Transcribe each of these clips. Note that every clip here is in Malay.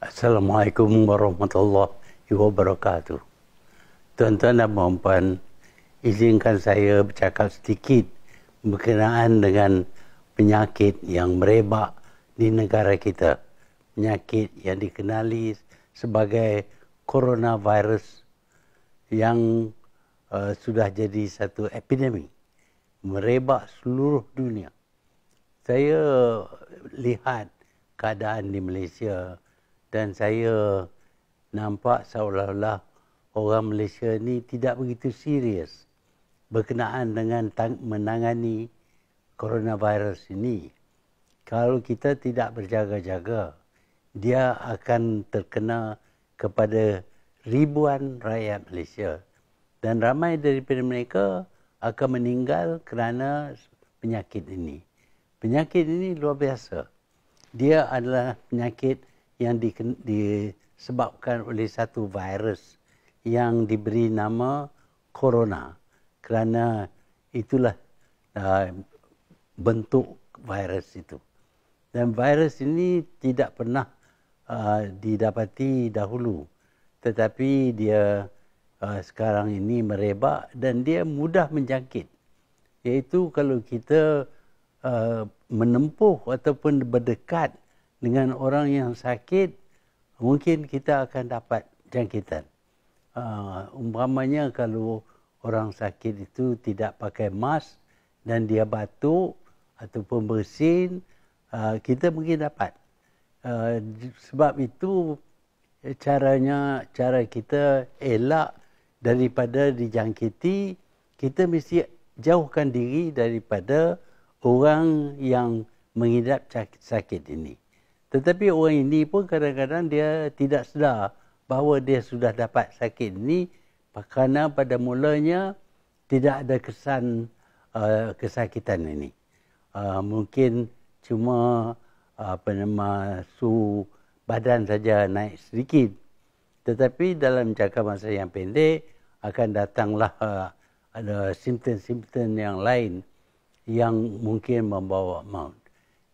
Assalamualaikum warahmatullahi wabarakatuh. Tuan-tuan dan puan-puan, izinkan saya bercakap sedikit berkenaan dengan penyakit yang merebak di negara kita. Penyakit yang dikenali sebagai coronavirus yang sudah jadi satu epidemik, merebak seluruh dunia. Saya lihat keadaan di Malaysia dan saya nampak seolah-olah orang Malaysia ni tidak begitu serius berkenaan dengan menangani coronavirus ini. Kalau kita tidak berjaga-jaga, dia akan terkena kepada ribuan rakyat Malaysia. Dan ramai daripada mereka akan meninggal kerana penyakit ini. Penyakit ini luar biasa. Dia adalah penyakit yang disebabkan oleh satu virus yang diberi nama corona. Kerana itulah bentuk virus itu. Dan virus ini tidak pernah didapati dahulu. Tetapi dia sekarang ini merebak dan dia mudah menjangkit. Iaitu kalau kita menempuh ataupun berdekat dengan orang yang sakit, mungkin kita akan dapat jangkitan. Umpamanya kalau orang sakit itu tidak pakai mask dan dia batuk ataupun bersin, kita mungkin dapat. Sebab itu cara kita elak daripada dijangkiti, kita mesti jauhkan diri daripada orang yang mengidap sakit ini. Tetapi orang ini pun kadang-kadang dia tidak sedar bahawa dia sudah dapat sakit ini kerana pada mulanya tidak ada kesan kesakitan ini. Mungkin cuma suhu badan saja naik sedikit. Tetapi dalam jangka masa yang pendek akan datanglah ada simptom-simptom yang lain yang mungkin membawa maut.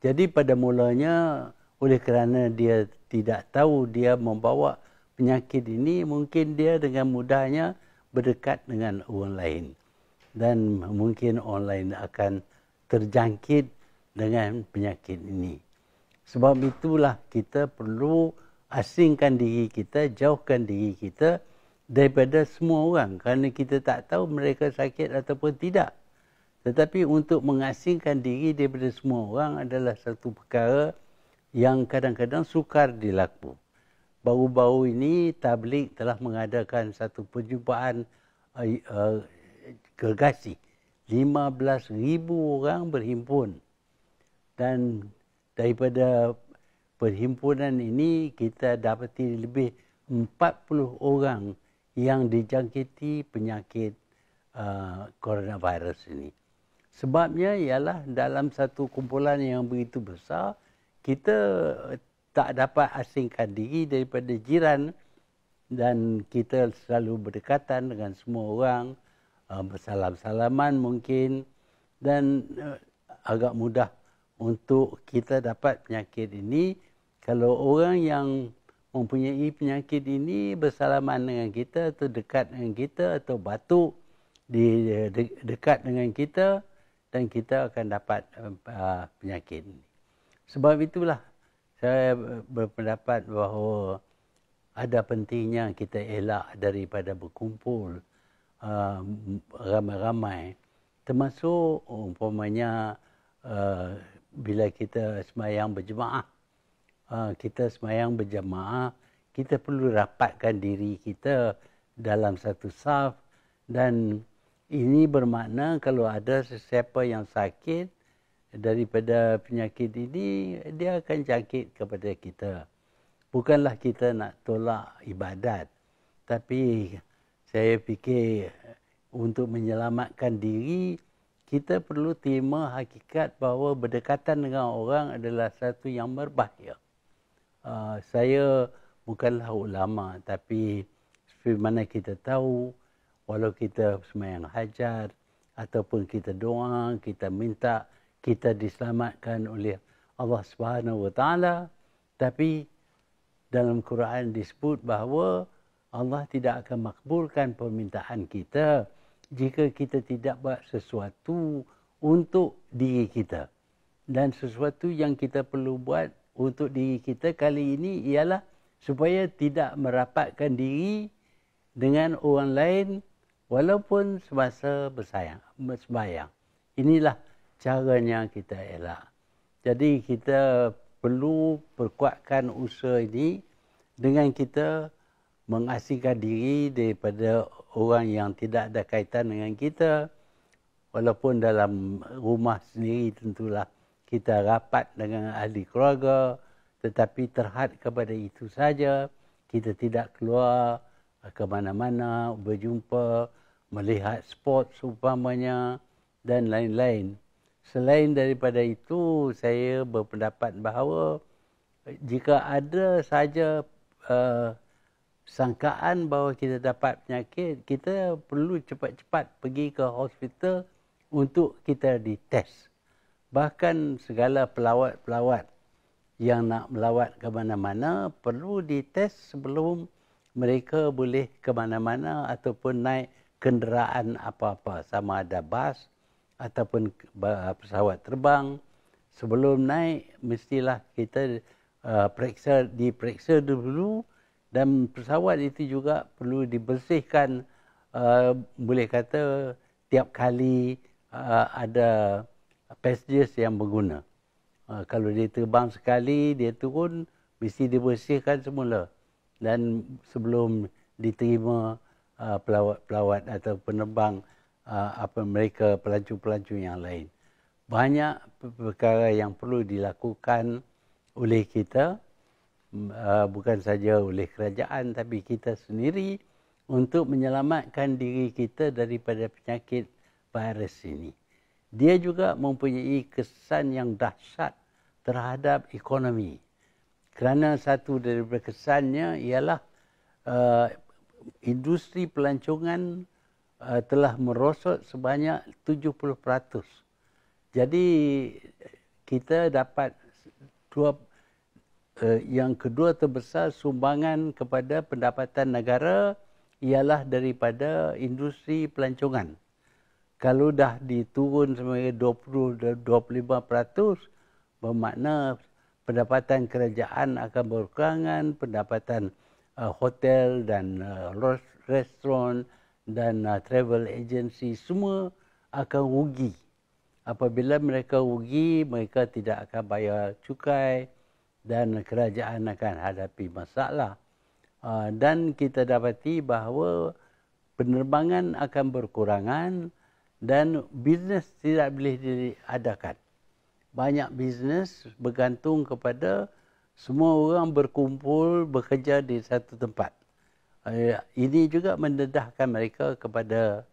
Jadi pada mulanya oleh kerana dia tidak tahu dia membawa penyakit ini, mungkin dia dengan mudahnya berdekat dengan orang lain. Dan mungkin orang lain akan terjangkit dengan penyakit ini. Sebab itulah kita perlu asingkan diri kita, jauhkan diri kita daripada semua orang. Kerana kita tak tahu mereka sakit ataupun tidak. Tetapi untuk mengasingkan diri daripada semua orang adalah satu perkara yang kadang-kadang sukar dilaku. Baru-baru ini Tabligh telah mengadakan satu perjumpaan gergasi. 15,000 orang berhimpun. Dan daripada perhimpunan ini kita dapati lebih 40 orang yang dijangkiti penyakit coronavirus ini. Sebabnya ialah dalam satu kumpulan yang begitu besar, kita tak dapat asingkan diri daripada jiran dan kita selalu berdekatan dengan semua orang, bersalam-salaman mungkin, dan agak mudah untuk kita dapat penyakit ini kalau orang yang mempunyai penyakit ini bersalaman dengan kita atau dekat dengan kita atau batuk dekat dengan kita, dan kita akan dapat penyakit ini. Sebab itulah saya berpendapat bahawa ada pentingnya kita elak daripada berkumpul ramai-ramai, termasuk umpamanya bila kita sembahyang berjemaah. Kita sembahyang berjemaah, kita perlu rapatkan diri kita dalam satu saf, dan ini bermakna kalau ada sesiapa yang sakit daripada penyakit ini, dia akan jangkit kepada kita. Bukanlah kita nak tolak ibadat, tapi saya fikir untuk menyelamatkan diri, kita perlu terima hakikat bahawa berdekatan dengan orang adalah satu yang berbahaya. Saya bukanlah ulama, tapi seperti mana kita tahu, walau kita sembahyang hajat ataupun kita doa, kita minta kita diselamatkan oleh Allah Subhanahu Wa Taala, tapi dalam Quran disebut bahawa Allah tidak akan makbulkan permintaan kita jika kita tidak buat sesuatu untuk diri kita. Dan sesuatu yang kita perlu buat untuk diri kita kali ini ialah supaya tidak merapatkan diri dengan orang lain walaupun semasa bersembahyang. Inilah caranya kita elak. Jadi kita perlu perkuatkan usaha ini dengan kita mengasingkan diri daripada orang yang tidak ada kaitan dengan kita. Walaupun dalam rumah sendiri tentulah kita rapat dengan ahli keluarga, tetapi terhad kepada itu saja. Kita tidak keluar ke mana-mana, berjumpa, melihat sport seumpamanya dan lain-lain. Selain daripada itu, saya berpendapat bahawa jika ada saja sangkaan bahawa kita dapat penyakit, kita perlu cepat-cepat pergi ke hospital untuk kita dites. Bahkan segala pelawat-pelawat yang nak melawat ke mana-mana perlu dites sebelum mereka boleh ke mana-mana ataupun naik kenderaan apa-apa, sama ada bas ataupun pesawat terbang. Sebelum naik mestilah kita diperiksa dulu. Dan pesawat itu juga perlu dibersihkan, boleh kata tiap kali ada passengers yang berguna. Kalau dia terbang sekali, dia turun, mesti dibersihkan semula. Dan sebelum diterima pelawat-pelawat atau penerbang mereka pelancong-pelancong yang lain. Banyak perkara yang perlu dilakukan oleh kita, bukan saja oleh kerajaan tapi kita sendiri untuk menyelamatkan diri kita daripada penyakit virus ini. Dia juga mempunyai kesan yang dahsyat terhadap ekonomi. Kerana satu daripada kesannya ialah industri pelancongan telah merosot sebanyak 70%. Jadi kita dapat yang kedua terbesar sumbangan kepada pendapatan negara ialah daripada industri pelancongan. Kalau dah diturun sampai 20-25%, bermakna pendapatan kerajaan akan berkurangan, pendapatan hotel dan restoran dan travel agency semua akan rugi. Apabila mereka rugi, mereka tidak akan bayar cukai dan kerajaan akan hadapi masalah. Dan kita dapati bahawa penerbangan akan berkurangan dan bisnes tidak boleh diadakan. Banyak bisnes bergantung kepada semua orang berkumpul bekerja di satu tempat. Ini juga mendedahkan mereka kepada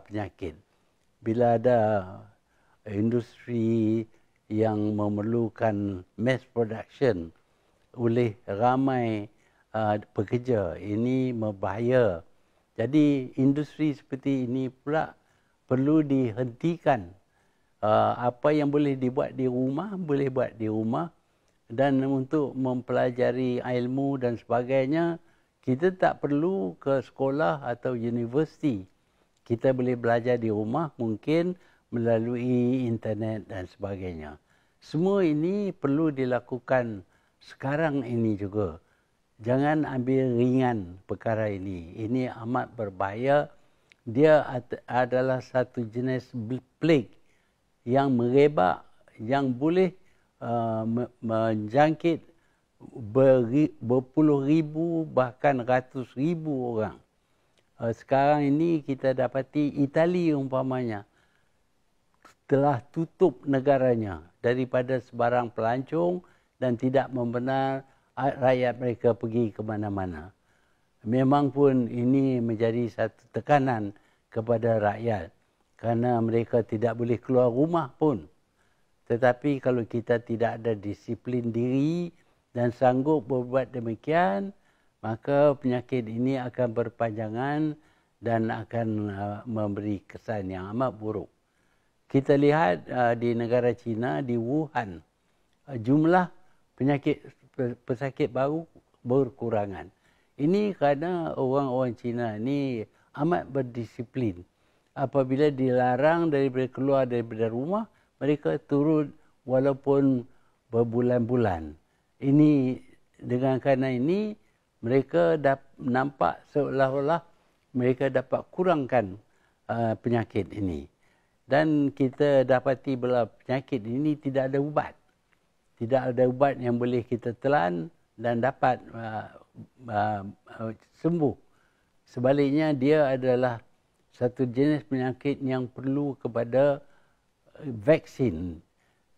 penyakit. Bila ada industri yang memerlukan mass production oleh ramai pekerja, ini berbahaya. Jadi industri seperti ini pula perlu dihentikan. Apa yang boleh dibuat di rumah, boleh buat di rumah. Dan untuk mempelajari ilmu dan sebagainya, kita tak perlu ke sekolah atau universiti. Kita boleh belajar di rumah, mungkin melalui internet dan sebagainya. Semua ini perlu dilakukan sekarang ini juga. Jangan ambil ringan perkara ini. Ini amat berbahaya. Dia adalah satu jenis plague yang merebak, yang boleh menjangkit berpuluh ribu bahkan ratus ribu orang. Sekarang ini kita dapati Itali umpamanya telah tutup negaranya daripada sebarang pelancong dan tidak membenar rakyat mereka pergi ke mana-mana. Memang pun ini menjadi satu tekanan kepada rakyat kerana mereka tidak boleh keluar rumah pun. Tetapi kalau kita tidak ada disiplin diri dan sanggup berbuat demikian, maka penyakit ini akan berpanjangan dan akan memberi kesan yang amat buruk. Kita lihat di negara China, di Wuhan, jumlah pesakit baru berkurangan. Ini kerana orang-orang Cina ni amat berdisiplin. Apabila dilarang daripada keluar daripada rumah, mereka turun walaupun berbulan-bulan. Ini dengan kerana ini mereka nampak seolah-olah mereka dapat kurangkan penyakit ini. Dan kita dapati bila penyakit ini tidak ada ubat. Tidak ada ubat yang boleh kita telan dan dapat sembuh. Sebaliknya dia adalah satu jenis penyakit yang perlu kepada vaksin.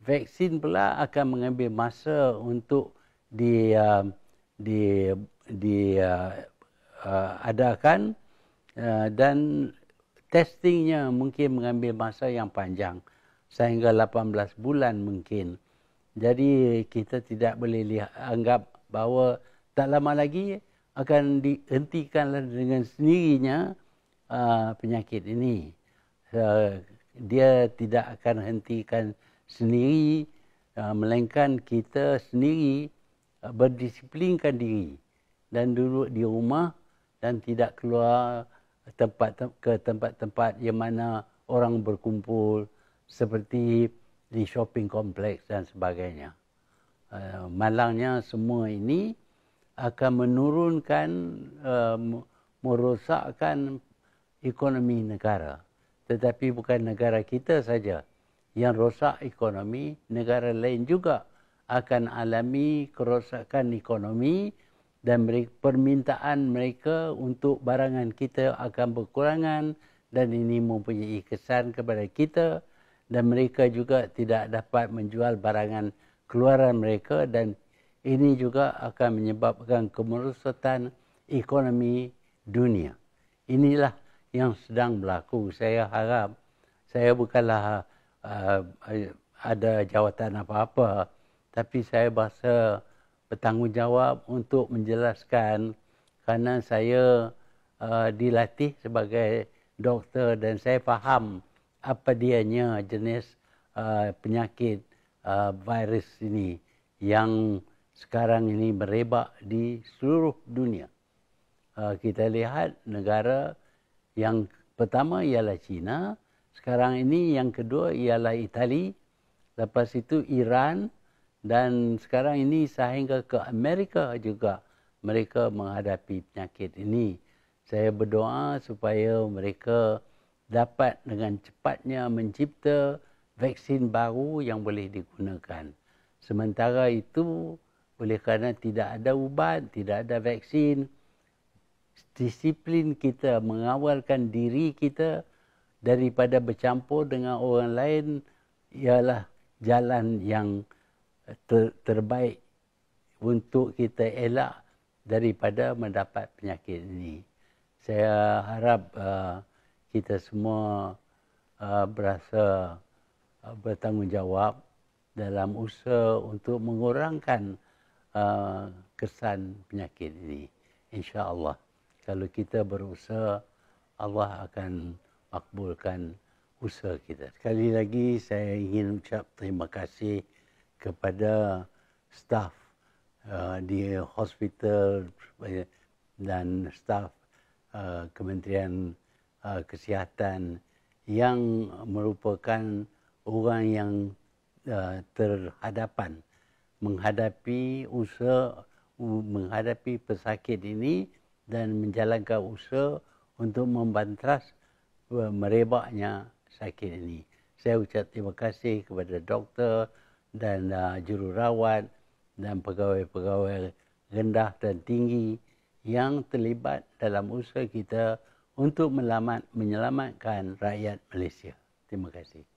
Vaksin pula akan mengambil masa untuk diadakan dan testingnya mungkin mengambil masa yang panjang sehingga 18 bulan mungkin. Jadi kita tidak boleh anggap bahawa tak lama lagi akan dihentikanlah dengan sendirinya penyakit ini. Dia tidak akan hentikan sendiri, melainkan kita sendiri berdisiplinkan diri dan duduk di rumah dan tidak keluar ke tempat-tempat yang mana orang berkumpul seperti di shopping kompleks dan sebagainya. Malangnya semua ini akan menurunkan, merosakkan ekonomi negara. Tetapi bukan negara kita saja yang rosak ekonomi, negara lain juga akan alami kerosakan ekonomi dan permintaan mereka untuk barangan kita akan berkurangan dan ini mempunyai kesan kepada kita dan mereka juga tidak dapat menjual barangan keluaran mereka dan ini juga akan menyebabkan kemerosotan ekonomi dunia. Inilah yang sedang berlaku. Saya harap saya bukanlah ada jawatan apa-apa, tapi saya berasa bertanggungjawab untuk menjelaskan kerana saya dilatih sebagai doktor dan saya faham apa dianya jenis penyakit virus ini yang sekarang ini merebak di seluruh dunia. Kita lihat negara yang pertama ialah China, sekarang ini yang kedua ialah Itali, lepas itu Iran dan sekarang ini sehingga ke Amerika juga mereka menghadapi penyakit ini. Saya berdoa supaya mereka dapat dengan cepatnya mencipta vaksin baru yang boleh digunakan. Sementara itu, oleh kerana tidak ada ubat, tidak ada vaksin, disiplin kita mengawalkan diri kita daripada bercampur dengan orang lain ialah jalan yang terbaik untuk kita elak daripada mendapat penyakit ini. Saya harap kita semua berasa bertanggungjawab dalam usaha untuk mengurangkan kesan penyakit ini. InsyaAllah, kalau kita berusaha, Allah akan makbulkan usaha kita. Sekali lagi saya ingin ucap terima kasih kepada staf di hospital dan staf Kementerian Kesihatan yang merupakan orang yang terhadapan menghadapi pesakit ini dan menjalankan usaha untuk membantas merebaknya sakit ini. Saya ucap terima kasih kepada doktor dan jururawat dan pegawai-pegawai rendah dan tinggi yang terlibat dalam usaha kita untuk menyelamatkan rakyat Malaysia. Terima kasih.